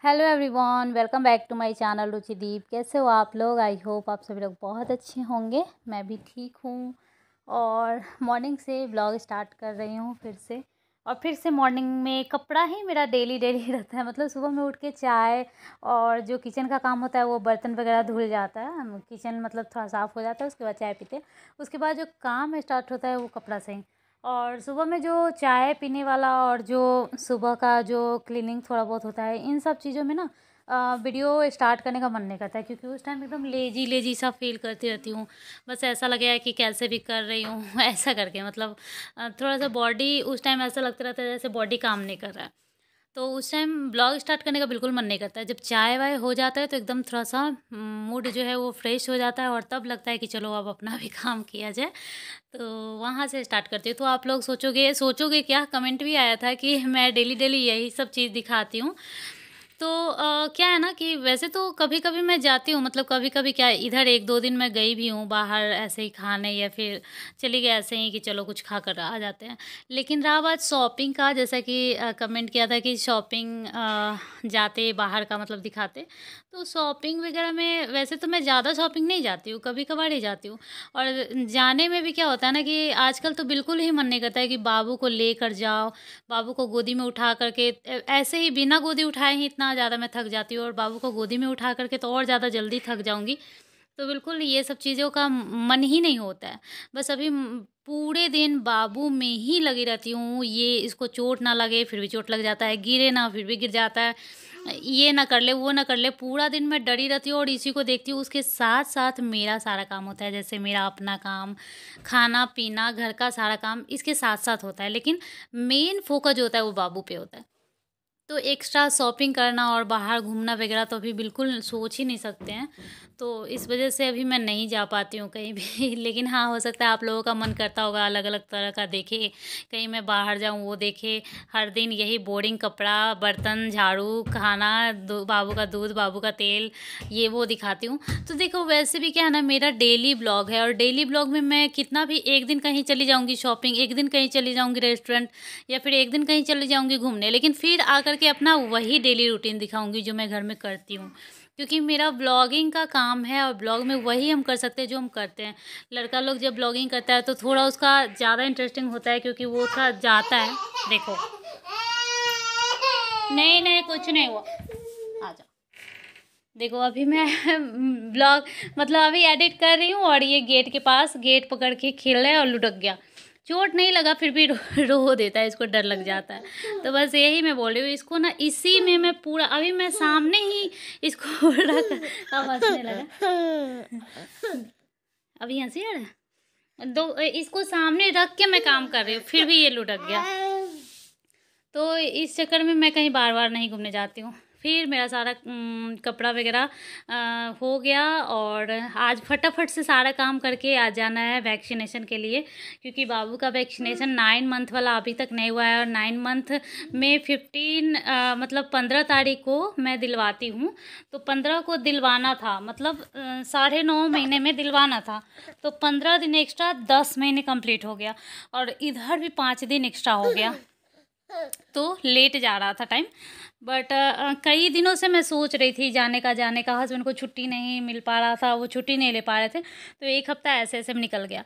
Hello everyone, welcome back to my channel Ruchideep. कैसे हो आप लोग? आई होप आप सभी लोग बहुत अच्छे होंगे। मैं भी ठीक हूँ और मॉर्निंग से ब्लॉग स्टार्ट कर रही हूँ फिर से मॉर्निंग में कपड़ा ही मेरा डेली डेली रहता है। मतलब सुबह में उठ के चाय और जो किचन का काम होता है वो बर्तन वगैरह धुल जाता है, किचन मतलब थोड़ा साफ़ हो जाता है, उसके बाद चाय पीते हैं। उसके बाद जो काम स्टार्ट होता है वो कपड़ा से ही। और सुबह में जो चाय पीने वाला और जो सुबह का जो क्लीनिंग थोड़ा बहुत होता है, इन सब चीज़ों में ना वीडियो स्टार्ट करने का मन नहीं करता है, क्योंकि उस टाइम एकदम लेजी लेजी सा फील करती रहती हूँ। बस ऐसा लगे है कि कैसे भी कर रही हूँ ऐसा करके मतलब थोड़ा सा बॉडी उस टाइम ऐसा लगता रहता है जैसे बॉडी काम नहीं कर रहा है। तो उस टाइम ब्लॉग स्टार्ट करने का बिल्कुल मन नहीं करता है। जब चाय वाय हो जाता है तो एकदम थोड़ा सा मूड जो है वो फ्रेश हो जाता है और तब लगता है कि चलो अब अपना भी काम किया जाए। तो वहाँ से स्टार्ट करती हूँ। तो आप लोग सोचोगे सोचोगे क्या, कमेंट भी आया था कि मैं डेली डेली यही सब चीज़ दिखाती हूँ। तो क्या है ना कि वैसे तो कभी-कभी मैं जाती हूँ, मतलब कभी-कभी क्या इधर 1-2 दिन मैं गई भी हूँ बाहर ऐसे ही खाने, या फिर चली गई ऐसे ही कि चलो कुछ खा कर आ जाते हैं। लेकिन रहा बात शॉपिंग का, जैसा कि कमेंट किया था कि शॉपिंग जाते बाहर का मतलब दिखाते। तो शॉपिंग वगैरह में वैसे तो मैं ज़्यादा शॉपिंग नहीं जाती हूँ, कभी-कभार ही जाती हूँ। और जाने में भी क्या होता है ना कि आजकल तो बिल्कुल ही मन नहीं करता है कि बाबू को लेकर जाओ, बाबू को गोदी में उठा करके ऐसे ही बिना गोदी उठाए ही इतना ज़्यादा मैं थक जाती हूँ, और बाबू को गोदी में उठा करके तो और ज़्यादा जल्दी थक जाऊँगी। तो बिल्कुल ये सब चीज़ों का मन ही नहीं होता है। बस अभी पूरे दिन बाबू में ही लगी रहती हूँ, ये इसको चोट ना लगे फिर भी चोट लग जाता है, गिरे ना फिर भी गिर जाता है, ये ना कर ले वो ना कर ले, पूरा दिन मैं डरी रहती हूँ और इसी को देखती हूँ। उसके साथ-साथ मेरा सारा काम होता है, जैसे मेरा अपना काम, खाना-पीना, घर का सारा काम इसके साथ-साथ होता है, लेकिन मेन फ़ोकस जो होता है वो बाबू पे होता है। तो एक्स्ट्रा शॉपिंग करना और बाहर घूमना वगैरह तो अभी बिल्कुल सोच ही नहीं सकते हैं। तो इस वज़ह से अभी मैं नहीं जा पाती हूँ कहीं भी लेकिन हाँ, हो सकता है आप लोगों का मन करता होगा अलग-अलग तरह का देखे, कहीं मैं बाहर जाऊँ वो देखे। हर दिन यही बोरिंग कपड़ा, बर्तन, झाड़ू, खाना, बाबू का दूध, बाबू का तेल, ये वो दिखाती हूँ। तो देखो वैसे भी क्या है ना, मेरा डेली ब्लॉग है और डेली ब्लॉग में मैं कितना भी एक दिन कहीं चली जाऊँगी शॉपिंग, एक दिन कहीं चली जाऊँगी रेस्टोरेंट, या फिर एक दिन कहीं चली जाऊँगी घूमने, लेकिन फिर आकर के अपना वही डेली रूटीन दिखाऊँगी जो मैं घर में करती हूँ। क्योंकि मेरा ब्लॉगिंग का काम है और ब्लॉग में वही हम कर सकते हैं जो हम करते हैं। लड़का लोग जब ब्लॉगिंग करता है तो थोड़ा उसका ज़्यादा इंटरेस्टिंग होता है, क्योंकि वो थोड़ा जाता है। देखो, नहीं नहीं कुछ नहीं हुआ, आ जाओ। देखो अभी मैं ब्लॉग मतलब अभी एडिट कर रही हूँ और ये गेट के पास गेट पकड़ के खेल रहा है और लुढ़क गया। चोट नहीं लगा फिर भी रो देता है, इसको डर लग जाता है। तो बस यही मैं बोल रही हूँ, इसको ना इसी में मैं पूरा अभी मैं सामने ही इसको रख, अब हंसने लगा। अभी हंसी आ रहा है, दो इसको सामने रख के मैं काम कर रही हूँ फिर भी ये लुढ़क गया। तो इस चक्कर में मैं कहीं बार-बार नहीं घूमने जाती हूँ। फिर मेरा सारा कपड़ा वग़ैरह हो गया और आज फटाफट से सारा काम करके आ जाना है वैक्सीनेशन के लिए, क्योंकि बाबू का वैक्सीनेशन 9 मंथ वाला अभी तक नहीं हुआ है और 9 मंथ में मतलब 15 तारीख को मैं दिलवाती हूँ। तो 15 को दिलवाना था, मतलब साढ़े 9 महीने में दिलवाना था। तो 15 दिन एक्स्ट्रा 10 महीने कंप्लीट हो गया और इधर भी 5 दिन एक्स्ट्रा हो गया। तो लेट जा रहा था टाइम, बट कई दिनों से मैं सोच रही थी जाने का हस्बैंड को छुट्टी नहीं मिल पा रहा था, वो छुट्टी नहीं ले पा रहे थे, तो 1 हफ्ता ऐसे ऐसे में निकल गया।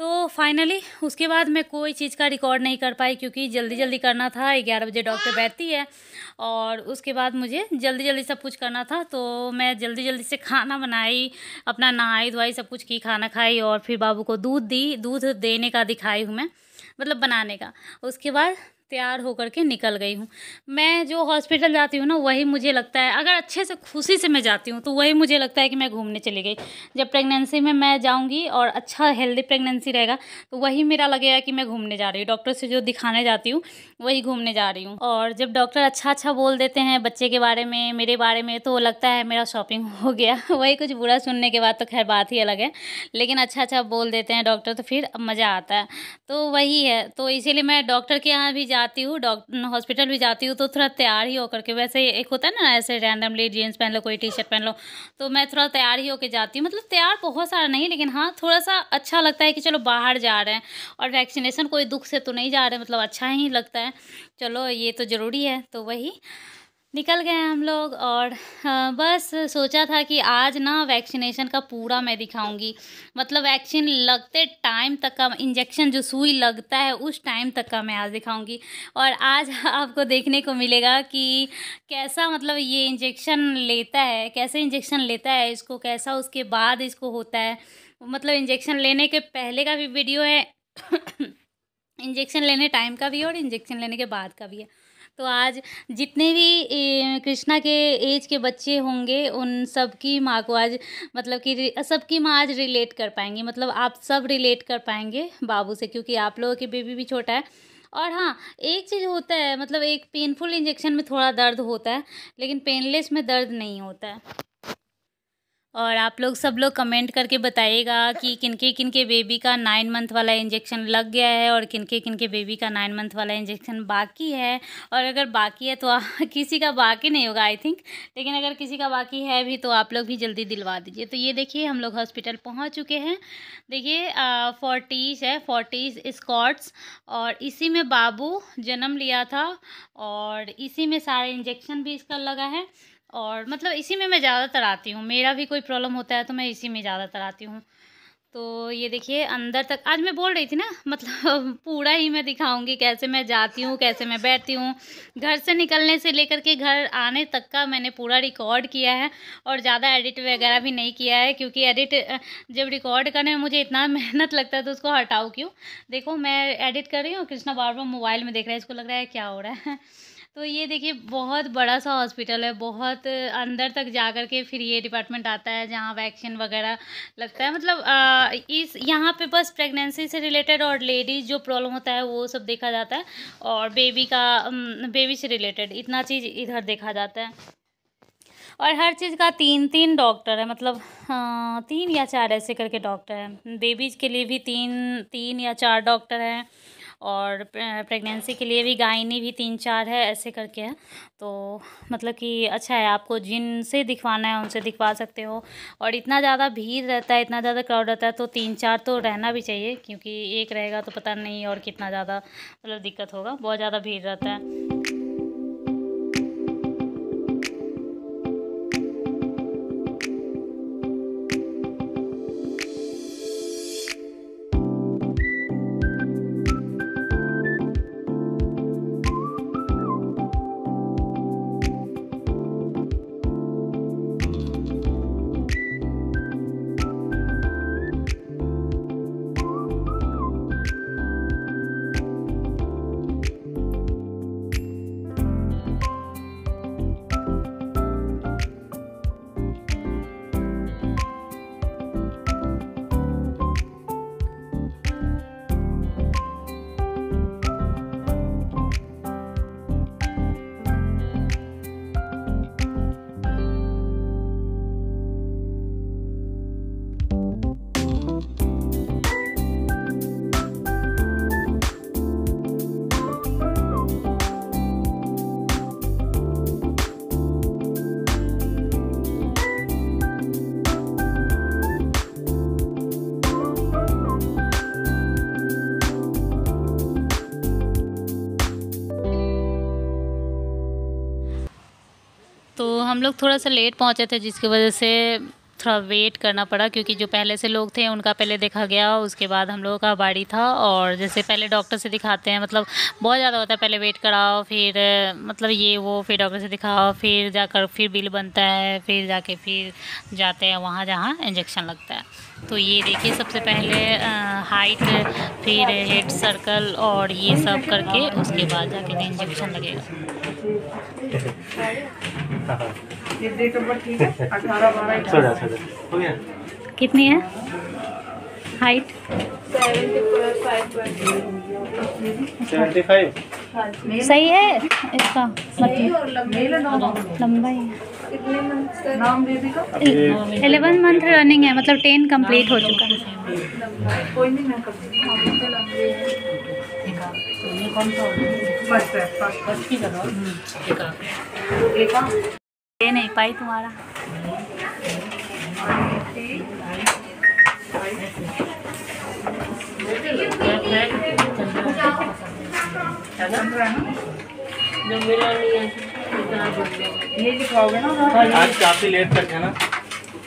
तो फाइनली उसके बाद मैं कोई चीज़ का रिकॉर्ड नहीं कर पाई, क्योंकि जल्दी जल्दी करना था। 11 बजे डॉक्टर बैठती है और उसके बाद मुझे जल्दी जल्दी सब कुछ करना था। तो मैं जल्दी जल्दी से खाना बनाई, अपना नहाई धोई सब कुछ की, खाना खाई और फिर बाबू को दूध देने का दिखाई हूँ मैं, मतलब बनाने का। उसके बाद तैयार होकर के निकल गई हूँ। मैं जो हॉस्पिटल जाती हूँ ना, वही मुझे लगता है, अगर अच्छे से खुशी से मैं जाती हूँ तो वही मुझे लगता है कि मैं घूमने चली गई। जब प्रेगनेंसी में मैं जाऊँगी और अच्छा हेल्दी प्रेगनेंसी रहेगा तो वही मेरा लगेगा कि मैं घूमने जा रही हूँ। डॉक्टर से जो दिखाने जाती हूँ वही घूमने जा रही हूँ। और जब डॉक्टर अच्छा अच्छा बोल देते हैं बच्चे के बारे में, मेरे बारे में, तो लगता है मेरा शॉपिंग हो गया वही कुछ बुरा सुनने के बाद तो खैर बात ही अलग है, लेकिन अच्छा अच्छा बोल देते हैं डॉक्टर तो फिर मज़ा आता है। तो वही है, तो इसीलिए मैं डॉक्टर के यहाँ भी जाती हूँ, हॉस्पिटल भी जाती हूँ तो थोड़ा तैयार ही होकर के, वैसे एक होता है ना ऐसे रैंडमली जीन्स पहन लो, कोई टी-शर्ट पहन लो, तो मैं थोड़ा तैयार ही होके जाती हूँ। मतलब तैयार बहुत सारा नहीं, लेकिन हाँ थोड़ा-सा अच्छा लगता है कि चलो बाहर जा रहे हैं और वैक्सीनेशन कोई दुःख से तो नहीं जा रहे हैं, मतलब अच्छा ही लगता है। चलो ये तो ज़रूरी है, तो वही निकल गए हम लोग। और बस सोचा था कि आज ना वैक्सीनेशन का पूरा मैं दिखाऊंगी, मतलब वैक्सीन लगते टाइम तक का, इंजेक्शन जो सुई लगता है उस टाइम तक का मैं आज दिखाऊंगी। और आज आपको देखने को मिलेगा कि कैसा, मतलब ये इंजेक्शन लेता है, कैसे इंजेक्शन लेता है इसको, कैसा उसके बाद इसको होता है। मतलब इंजेक्शन लेने के पहले का भी वीडियो है इंजेक्शन लेने टाइम का भी है और इंजेक्शन लेने के बाद का भी है। तो आज जितने भी कृष्णा के एज के बच्चे होंगे उन सब की माँ को आज, मतलब कि सबकी माँ आज रिलेट कर पाएंगी, मतलब आप सब रिलेट कर पाएंगे बाबू से, क्योंकि आप लोगों के बेबी भी छोटा है। और हाँ, एक चीज़ होता है, मतलब एक पेनफुल इंजेक्शन में थोड़ा दर्द होता है, लेकिन पेनलेस में दर्द नहीं होता है। और आप लोग सब लोग कमेंट करके बताइएगा कि किनके बेबी का 9 मंथ वाला इंजेक्शन लग गया है और किनके बेबी का 9 मंथ वाला इंजेक्शन बाकी है। और अगर बाकी है तो किसी का बाकी नहीं होगा आई थिंक, लेकिन अगर किसी का बाकी है भी तो आप लोग भी जल्दी दिलवा दीजिए। तो ये देखिए हम लोग हॉस्पिटल पहुँच चुके हैं। देखिए 40 है, 40 स्कॉट्स, और इसी में बाबू जन्म लिया था और इसी में सारे इंजेक्शन भी इसका लगा है। और मतलब इसी में मैं ज़्यादातर आती हूँ, मेरा भी कोई प्रॉब्लम होता है तो मैं इसी में ज़्यादातर आती हूँ। तो ये देखिए अंदर तक, आज मैं बोल रही थी ना, मतलब पूरा ही मैं दिखाऊंगी कैसे मैं जाती हूँ, कैसे मैं बैठती हूँ। घर से निकलने से लेकर के घर आने तक का मैंने पूरा रिकॉर्ड किया है, और ज़्यादा एडिट वगैरह भी नहीं किया है, क्योंकि एडिट जब रिकॉर्ड करने में मुझे इतना मेहनत लगता है तो उसको हटाऊँ क्यों। देखो मैं एडिट कर रही हूँ, कृष्णा बार बार मोबाइल में देख रहा है, इसको लग रहा है क्या हो रहा है तो ये देखिए बहुत बड़ा सा हॉस्पिटल है, बहुत अंदर तक जा कर के फिर ये डिपार्टमेंट आता है जहाँ वैक्सीन वगैरह लगता है। मतलब इस यहाँ पे बस प्रेगनेंसी से रिलेटेड और लेडीज़ जो प्रॉब्लम होता है वो सब देखा जाता है, और बेबी से रिलेटेड इतना चीज़ इधर देखा जाता है। और हर चीज़ का 3 डॉक्टर है, मतलब 3 या 4 ऐसे करके डॉक्टर हैं। बेबीज़ के लिए भी 3 या 4 डॉक्टर हैं, और प्रेगनेंसी के लिए भी गायनी भी 3-4 है, ऐसे करके है। तो मतलब कि अच्छा है, आपको जिनसे दिखवाना है उनसे दिखवा सकते हो। और इतना ज़्यादा भीड़ रहता है, इतना ज़्यादा क्राउड रहता है, तो 3-4 तो रहना भी चाहिए, क्योंकि एक रहेगा तो पता नहीं और कितना ज़्यादा मतलब दिक्कत होगा, बहुत ज़्यादा भीड़ रहता है। तो हम लोग थोड़ा सा लेट पहुंचे थे, जिसकी वजह से थोड़ा वेट करना पड़ा, क्योंकि जो पहले से लोग थे उनका पहले देखा गया, उसके बाद हम लोगों का बारी था। और जैसे पहले डॉक्टर से दिखाते हैं, मतलब बहुत ज़्यादा होता है, पहले वेट कराओ, फिर मतलब ये वो, फिर डॉक्टर से दिखाओ, फिर जाकर फिर बिल बनता है, फिर जाके फिर जाते हैं वहाँ जहाँ इंजेक्शन लगता है। तो ये देखिए सबसे पहले हाइट, फिर हेड सर्कल, और ये सब करके उसके बाद जाके इंजेक्शन लगेगा। ये डेट ऑफ बर्थ ठीक है 18/12 हो गया। कितनी है हाइट? 75 सही है इसका, मतलब लंबा ही है। कितने मंथ का नाम बेबी का? 11 मंथ रनिंग है, मतलब 10 कंप्लीट हो चुका है। कोई नहीं, मैं कर दूँगी। फर्स्ट है, फर्स्ट की करो। एक ये नहीं पाई तुम्हारा। जो मेरा नहीं है ये दिखाओगे ना आज काफी लेट तक है ना।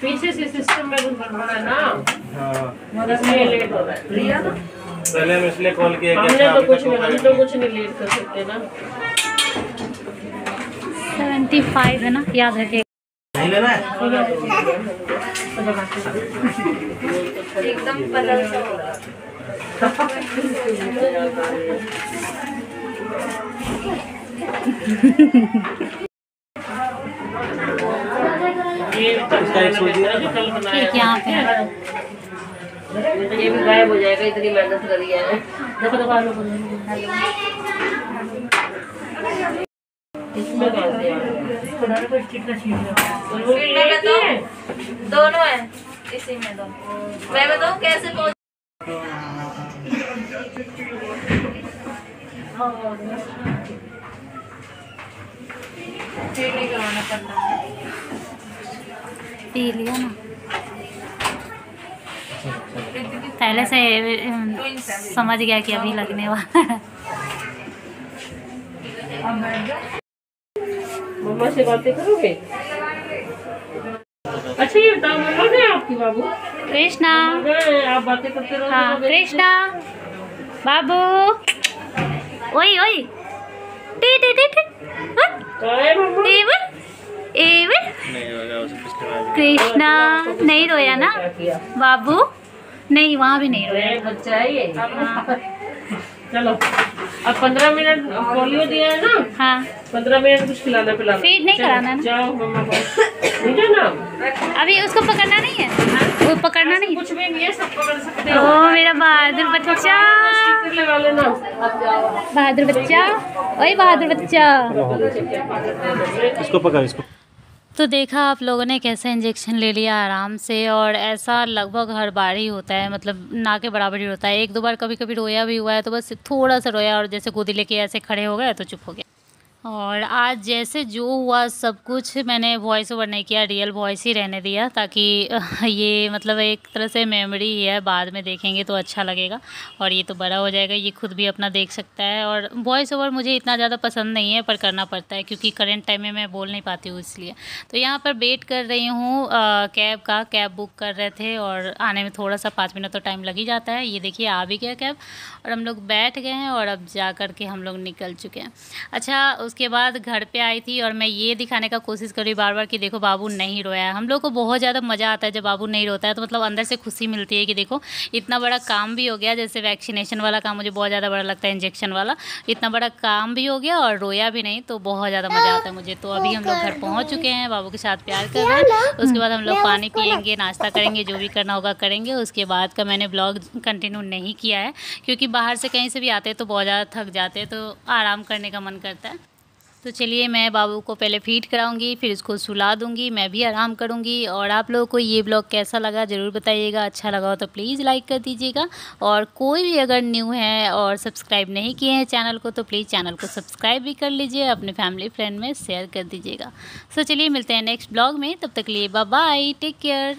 पीछे से सिस्टम में कुछ गड़बड़ है ना, हाँ इसलिए लेट हो रहा है। लिया ना पहले हम इसलिए कॉल किया कि हमने अच्छा तो अभी कुछ तक नहीं, होगा हम तो कुछ नहीं लेट कर सकते ना। 75 है ना, याद रखिए। नहीं लेना है। एकदम बदल सा हो रहा ये इसका एक सौ दिया जो कल बनाया ठीक, यहाँ पे है। ये भी गायब हो जाएगा, इतनी मेहनत करी है। देखो दबा लो, इसमें डाल दिया। दोनों है इसी में, दो मैं बताऊँ कैसे पहुँच। पी लिया ना पहले से, समझ गया कि अभी लगने वाला है। मम्मा से बातें करोगे? अच्छा ये बताओ, मम्मा है आपकी बाबू? कृष्णा, आप बातें करते रहो। हाँ कृष्णा बाबू, ओई ओई टी टी टी टी नहीं होगा उसे पिछले बार भी। कृष्णा नहीं रोया ना बाबू? नहीं, वहाँ भी नहीं रोया। बच्चा है ये। चलो अब 15 मिनट पोलियो दिया है ना, हाँ 15 मिनट कुछ खिलाना पिलाना। फीड नहीं कराना है ना? जाओ मम्मा को ना, अभी उसको पकड़ना नहीं है, वो पकड़ना नहीं है। कुछ भी नहीं है, सब पकड़ सकते हो। ओ मेरा बहादुर बच्चा, स्टिकर लगा लेना। अब जाओ। बहादुर बच्चा, ओए बहादुर बच्चा। इसको पकड़, इसको। तो देखा आप लोगों ने कैसे इंजेक्शन ले लिया आराम से, और ऐसा लगभग हर बार ही होता है, मतलब ना के बराबर ही होता है। एक दो बार कभी कभी रोया भी हुआ है, तो बस थोड़ा सा रोया और जैसे गोदी लेके ऐसे खड़े हो गए तो चुप हो गया। और आज जैसे जो हुआ सब कुछ मैंने वॉइस ओवर नहीं किया, रियल वॉइस ही रहने दिया, ताकि ये मतलब एक तरह से मेमोरी ही है, बाद में देखेंगे तो अच्छा लगेगा। और ये तो बड़ा हो जाएगा, ये खुद भी अपना देख सकता है। और वॉइस ओवर मुझे इतना ज़्यादा पसंद नहीं है, पर करना पड़ता है क्योंकि करंट टाइम में मैं बोल नहीं पाती हूँ इसलिए। तो यहाँ पर वेट कर रही हूँ कैब बुक कर रहे थे, और आने में थोड़ा सा 5 मिनट तो टाइम लग ही जाता है। ये देखिए आ भी गया कैब, और हम लोग बैठ गए हैं, और अब जा कर के हम लोग निकल चुके हैं। अच्छा, उसके बाद घर पे आई थी, और मैं ये दिखाने का कोशिश करी बार बार कि देखो बाबू नहीं रोया है। हम लोग को बहुत ज़्यादा मज़ा आता है जब बाबू नहीं रोता है, तो मतलब अंदर से खुशी मिलती है कि देखो इतना बड़ा काम भी हो गया। जैसे वैक्सीनेशन वाला काम मुझे बहुत ज़्यादा बड़ा लगता है, इंजेक्शन वाला, इतना बड़ा काम भी हो गया और रोया भी नहीं, तो बहुत ज़्यादा मज़ा आता है मुझे। तो अभी हम लोग घर पहुँच चुके हैं, बाबू के साथ प्यार कर रहे हैं। उसके बाद हम लोग पानी पियेंगे, नाश्ता करेंगे, जो भी करना होगा करेंगे। उसके बाद का मैंने ब्लॉग कंटिन्यू नहीं किया है, क्योंकि बाहर से कहीं से भी आते हैं तो बहुत ज़्यादा थक जाते हैं, तो आराम करने का मन करता है। तो चलिए मैं बाबू को पहले फीड कराऊंगी, फिर इसको सुला दूंगी, मैं भी आराम करूंगी। और आप लोगों को ये ब्लॉग कैसा लगा ज़रूर बताइएगा। अच्छा लगा हो तो प्लीज़ लाइक कर दीजिएगा, और कोई भी अगर न्यू है और सब्सक्राइब नहीं किए हैं चैनल को, तो प्लीज़ चैनल को सब्सक्राइब भी कर लीजिए, अपने फैमिली फ्रेंड में शेयर कर दीजिएगा। तो चलिए मिलते हैं नेक्स्ट ब्लॉग में, तब तक के लिए बाय बाय, टेक केयर।